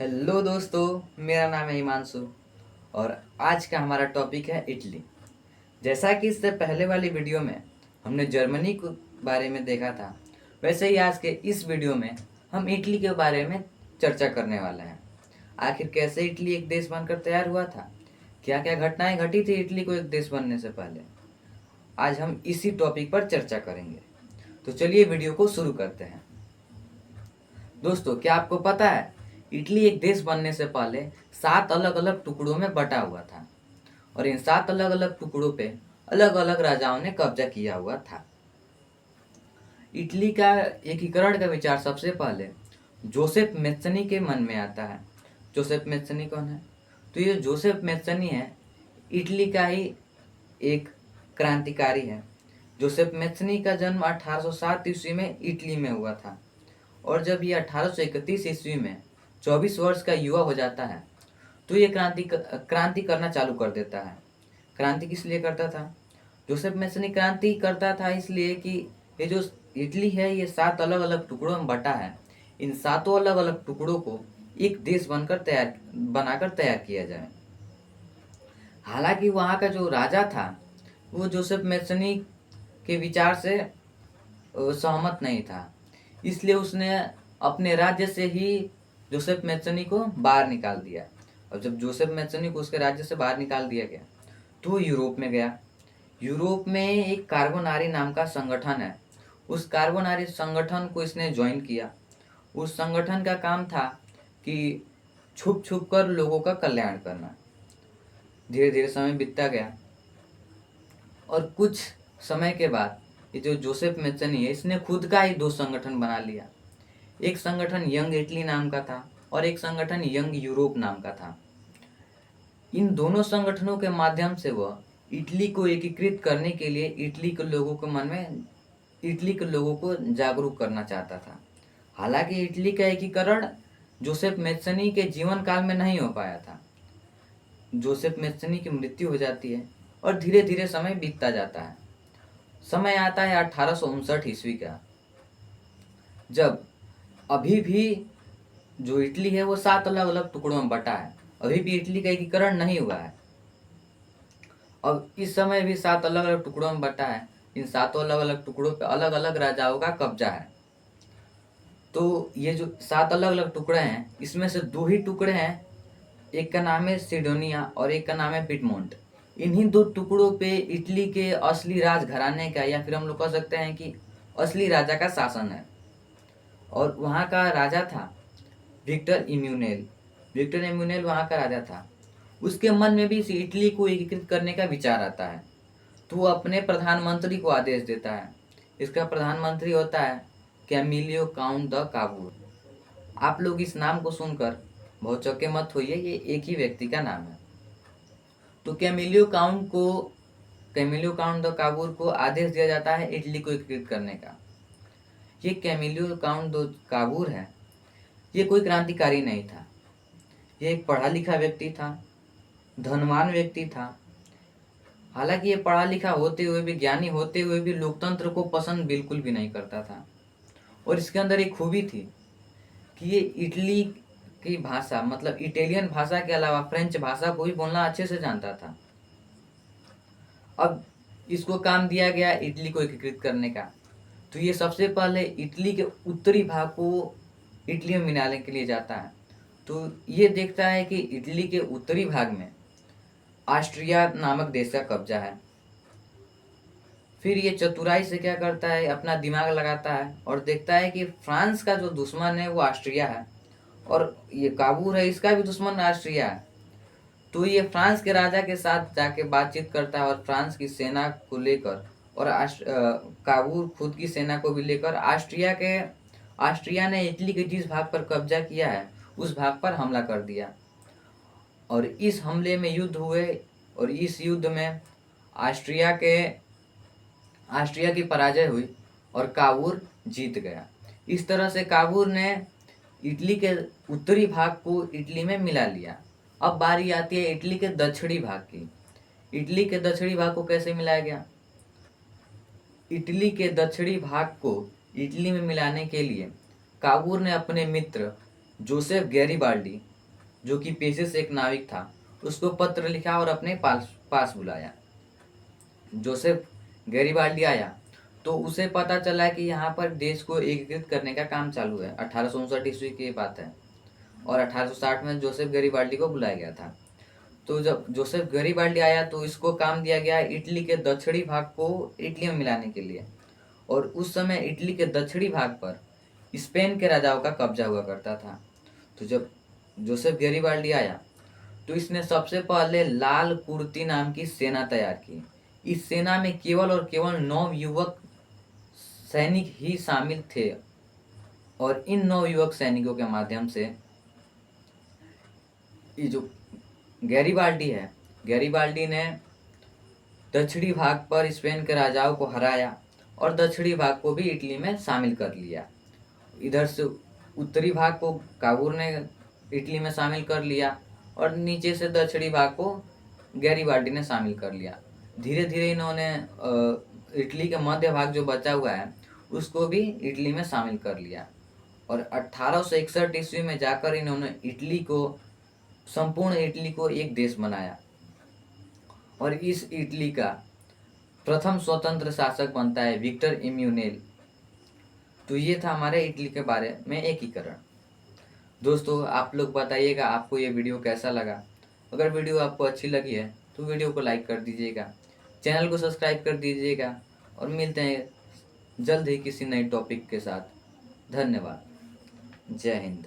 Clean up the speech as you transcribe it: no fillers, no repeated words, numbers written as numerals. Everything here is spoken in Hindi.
हेलो दोस्तों, मेरा नाम है हिमांशु और आज का हमारा टॉपिक है इटली। जैसा कि इससे पहले वाली वीडियो में हमने जर्मनी के बारे में देखा था, वैसे ही आज के इस वीडियो में हम इटली के बारे में चर्चा करने वाले हैं। आखिर कैसे इटली एक देश बनकर तैयार हुआ था, क्या क्या घटनाएं घटी थी इटली को एक देश बनने से पहले, आज हम इसी टॉपिक पर चर्चा करेंगे। तो चलिए वीडियो को शुरू करते हैं। दोस्तों, क्या आपको पता है इटली एक देश बनने से पहले 7 अलग अलग टुकड़ों में बटा हुआ था और इन 7 अलग अलग टुकड़ों पे अलग अलग राजाओं ने कब्जा किया हुआ था। इटली का एकीकरण का विचार सबसे पहले जोसेफ मेस्सनी के मन में आता है। जोसेफ मेस्सनी कौन है? तो ये जोसेफ मेस्सनी है, इटली का ही एक क्रांतिकारी है। जोसेफ मेस्सनी का जन्म 1807 ईस्वी में इटली में हुआ था और जब ये 1831 ईस्वी में 24 वर्ष का युवा हो जाता है तो ये क्रांति करना चालू कर देता है। क्रांति किस लिए करता था? जोसेफ मेसनी क्रांति करता था इसलिए कि ये जो इटली है ये 7 अलग अलग टुकड़ों में बटा है। इन 7 अलग अलग टुकड़ों को एक देश बनाकर तैयार किया जाए। हालांकि वहाँ का जो राजा था वो जोसेफ मेसनी के विचार से सहमत नहीं था, इसलिए उसने अपने राज्य से ही जोसेफ मेस्सनी को बाहर निकाल दिया। और जब जोसेफ मेस्सनी को उसके राज्य से बाहर निकाल दिया गया तो वो यूरोप में गया। यूरोप में एक कार्बोनारी नाम का संगठन है, उस कार्बोनारी संगठन को इसने ज्वाइन किया। उस संगठन का काम था कि छुप छुप कर लोगों का कल्याण करना। धीरे धीरे समय बीतता गया और कुछ समय के बाद ये जो जोसेफ मेस्सनी है इसने खुद का ही 2 संगठन बना लिया। एक संगठन यंग इटली नाम का था और एक संगठन यंग यूरोप नाम का था। इन दोनों संगठनों के माध्यम से वह इटली को एकीकृत करने के लिए इटली के लोगों को जागरूक करना चाहता था। हालांकि इटली का एकीकरण जोसेफ मेस्सनी के जीवन काल में नहीं हो पाया था। जोसेफ मेस्सनी की मृत्यु हो जाती है और धीरे धीरे समय बीतता जाता है। समय आता है 1859 ईस्वी का, जब अभी भी जो इटली है वो 7 अलग अलग टुकड़ों में बटा है। अभी भी इटली का एकीकरण नहीं हुआ है। अब इस समय भी 7 अलग अलग टुकड़ों में बटा है। इन 7 अलग अलग टुकड़ों पे अलग अलग राजाओं का कब्जा है। तो ये जो 7 अलग अलग टुकड़े हैं इसमें से 2 ही टुकड़े हैं, एक का नाम है सिडोनिया और एक का नाम है पिटमोंट। इन्हीं 2 टुकड़ों पे इटली के असली राजघराने का, या फिर हम लोग कह सकते हैं कि असली राजा का शासन है। और वहाँ का राजा था विक्टर इम्यूनेल। विक्टर इम्यूनेल वहाँ का राजा था। उसके मन में भी इस इटली को एकीकृत करने का विचार आता है, तो वो अपने प्रधानमंत्री को आदेश देता है। इसका प्रधानमंत्री होता है कैमिलियो काउंट द काबूर। आप लोग इस नाम को सुनकर बहुत चौके मत होइए, ये एक ही व्यक्ति का नाम है। तो कैमिलियो काउंट द काबूर को आदेश दिया जाता है इटली को एकीकृत करने का। ये कैमिलियो काउंट द काबूर है, ये कोई क्रांतिकारी नहीं था। ये एक पढ़ा लिखा व्यक्ति था, धनवान व्यक्ति था। हालांकि ये पढ़ा लिखा होते हुए भी, ज्ञानी होते हुए भी लोकतंत्र को पसंद बिल्कुल भी नहीं करता था। और इसके अंदर एक खूबी थी कि ये इटली की भाषा, मतलब इटालियन भाषा के अलावा फ्रेंच भाषा को भी बोलना अच्छे से जानता था। अब इसको काम दिया गया इटली को एकीकृत करने का, तो ये सबसे पहले इटली के उत्तरी भाग को इटली में मिलाने के लिए जाता है। तो ये देखता है कि इटली के उत्तरी भाग में ऑस्ट्रिया नामक देश का कब्जा है। फिर ये चतुराई से क्या करता है, अपना दिमाग लगाता है और देखता है कि फ्रांस का जो दुश्मन है वो ऑस्ट्रिया है और ये काबूल है, इसका भी दुश्मन ऑस्ट्रिया है। तो ये फ्रांस के राजा के साथ जाके बातचीत करता है और फ्रांस की सेना को लेकर और काबूल खुद की सेना को भी लेकर ऑस्ट्रिया ने इटली के जिस भाग पर कब्जा किया है उस भाग पर हमला कर दिया और इस हमले में युद्ध हुए और इस युद्ध में ऑस्ट्रिया की पराजय हुई और काबूल जीत गया। इस तरह से काबूल ने इटली के उत्तरी भाग को इटली में मिला लिया। अब बारी आती है इटली के दक्षिणी भाग की। इटली के दक्षिणी भाग को कैसे मिलाया गया? इटली के दक्षिणी भाग को इटली में मिलाने के लिए काबूल ने अपने मित्र जोसेफ गैरिबाल्डी जो कि पेशे से एक नाविक था, उसको पत्र लिखा और अपने पास पास बुलाया। जोसेफ गैरिबाल्डी आया तो उसे पता चला कि यहाँ पर देश को एकीकृत करने का काम चालू है। 1859 ईस्वी की बात है और 1860 में जोसेफ गैरिबाल्डी को बुलाया गया था। तो जब जोसेफ गैरिबाल्डी आया तो इसको काम दिया गया इटली के दक्षिणी भाग को इटली में मिलाने के लिए। और उस समय इटली के दक्षिणी भाग पर स्पेन के राजाओं का कब्जा हुआ करता था। तो जब जोसेफ गैरिबाल्डी आया तो इसने सबसे पहले लाल कुर्ती नाम की सेना तैयार की। इस सेना में केवल और केवल 9 युवक सैनिक ही शामिल थे और इन 9 युवक सैनिकों के माध्यम से ये जो गैरिबाल्डी है, गैरिबाल्डी ने दक्षिणी भाग पर स्पेन के राजाओं को हराया और दक्षिणी भाग को भी इटली में शामिल कर लिया। इधर से उत्तरी भाग को काबूल ने इटली में शामिल कर लिया और नीचे से दक्षिणी भाग को गैरिबाल्डी ने शामिल कर लिया। धीरे धीरे इन्होंने इटली का मध्य भाग जो बचा हुआ है उसको भी इटली में शामिल कर लिया और 1861 ईस्वी में जाकर इन्होंने संपूर्ण इटली को एक देश बनाया और इस इटली का प्रथम स्वतंत्र शासक बनता है विक्टर इम्यूनेल। तो ये था हमारे इटली के बारे में एकीकरण। दोस्तों आप लोग बताइएगा आपको ये वीडियो कैसा लगा। अगर वीडियो आपको अच्छी लगी है तो वीडियो को लाइक कर दीजिएगा, चैनल को सब्सक्राइब कर दीजिएगा और मिलते हैं जल्द ही किसी नए टॉपिक के साथ। धन्यवाद। जय हिंद।